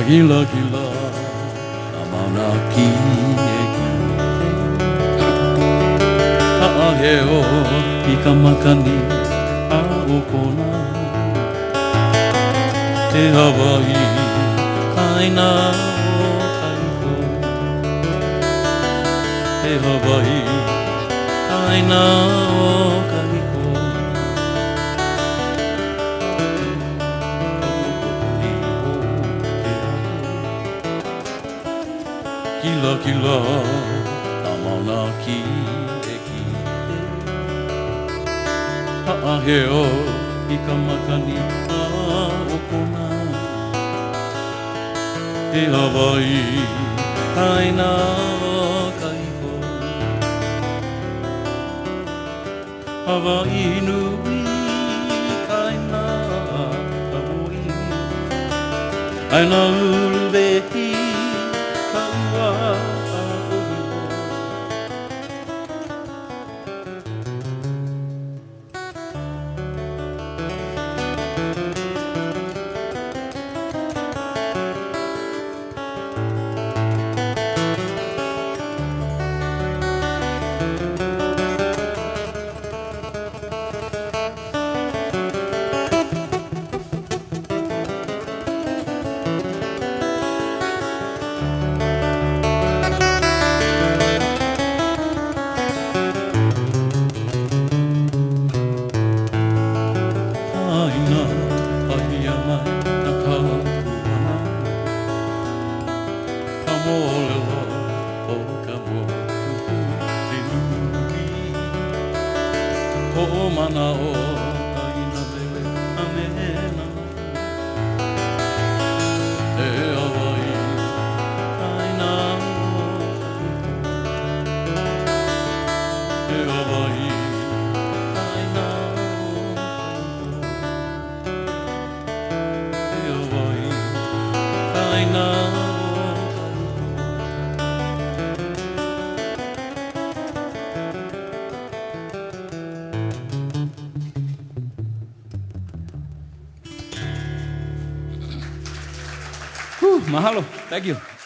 Gila-gila Amana kineki Aheo Ikamakani Aokona Te Hawaii Kaina o Kaiko Te Hawaii Kaina o Kaiko Kila-kila Amana kineki Aheo Ikamakani Aokona Te Hawaii Kaina o Kaiko Hawaii nui Kaina Hawaii Aina uluwehi Kaua Aohio Aina Ahiana Nakapuana Kamolelo O Kamoku Tinui O Mana o Aina Mele Amena E Hawaii Aina o E Hawaii Aina Mahalo, thank you.